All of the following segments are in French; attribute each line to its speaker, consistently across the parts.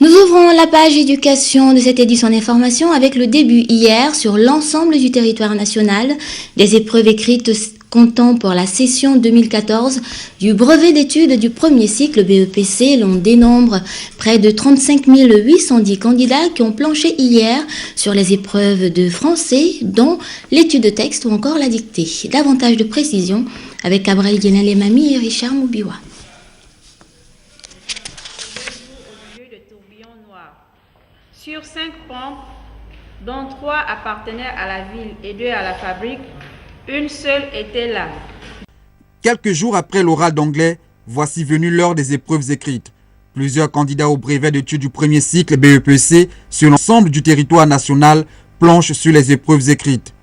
Speaker 1: Nous ouvrons la page éducation de cette édition d'information avec le début hier sur l'ensemble du territoire national des épreuves écrites comptant pour la session 2014 du brevet d'études du premier cycle BEPC. L'on dénombre près de 35 810 candidats qui ont planché hier sur les épreuves de français, dont l'étude de texte ou encore la dictée. Davantage de précision avec Gabriel Guénal-Emami et Richard Moubiwa.
Speaker 2: Sur 5 pompes, dont 3 appartenaient à la ville et 2 à la fabrique, une seule était là.
Speaker 3: Quelques jours après l'oral d'anglais, voici venue l'heure des épreuves écrites. Plusieurs candidats au brevet d'études du premier cycle BEPC sur l'ensemble du territoire national planchent sur les épreuves écrites.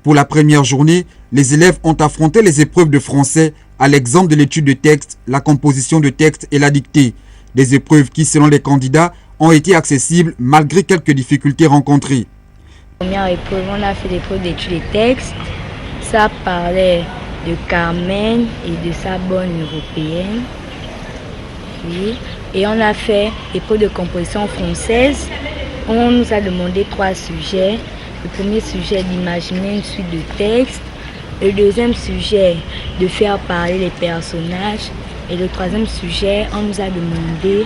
Speaker 3: Pour la première journée, les élèves ont affronté les épreuves de français à l'exemple de l'étude de texte, la composition de texte et la dictée. Des épreuves qui, selon les candidats, ont été accessibles malgré quelques difficultés rencontrées.
Speaker 4: Première épreuve, on a fait l'épreuve d'études et textes. Ça parlait de Carmen et de sa bonne européenne. Oui. Et on a fait l'épreuve de composition française. On nous a demandé 3 sujets. Le premier sujet d'imaginer une suite de textes. Le deuxième sujet de faire parler les personnages. Et le troisième sujet, on nous a demandé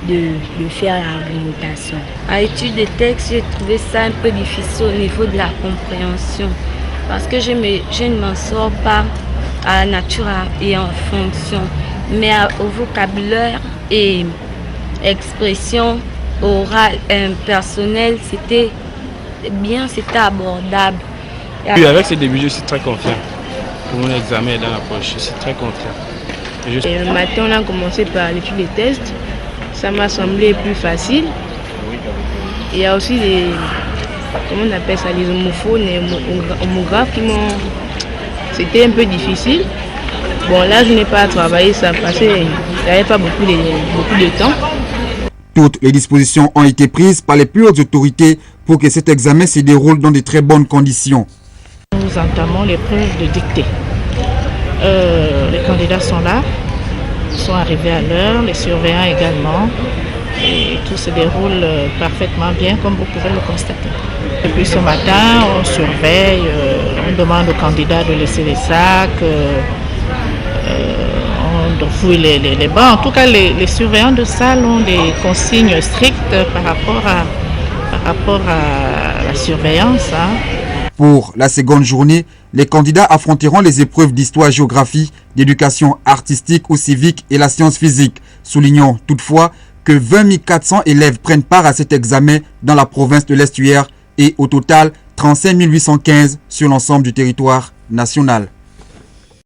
Speaker 4: de faire l'argumentation.
Speaker 5: À l'étude des textes, j'ai trouvé ça un peu difficile au niveau de la compréhension parce que je ne m'en sors pas à la nature et en fonction, mais au vocabulaire et expression orale et personnelle, c'était bien, c'était abordable.
Speaker 6: Oui, avec ce début, je suis très confiant. Pour mon examen est dans la poche, je suis très confiant.
Speaker 7: Et le matin, on a commencé par l'étude des tests. Ça m'a semblé plus facile. Il y a aussi les, comment on appelle ça, les homophones et homographes qui m'ont... C'était un peu difficile. Bon, là, je n'ai pas travaillé ça parce qu'il n'y avait pas beaucoup de temps.
Speaker 3: Toutes les dispositions ont été prises par les plus hautes autorités pour que cet examen se déroule dans de très bonnes conditions.
Speaker 7: Nous entamons l'épreuve de dictée. Les candidats sont là, sont arrivés à l'heure, les surveillants également. Et tout se déroule parfaitement bien, comme vous pouvez le constater. Et puis ce matin, on surveille, on demande aux candidats de laisser les sacs, on fouille les bancs. En tout cas, les surveillants de salle ont des consignes strictes par rapport à la surveillance.
Speaker 3: Pour la seconde journée, les candidats affronteront les épreuves d'histoire-géographie, d'éducation artistique ou civique et la science physique. Soulignons toutefois que 20 400 élèves prennent part à cet examen dans la province de l'Estuaire et au total 35 815 sur l'ensemble du territoire national.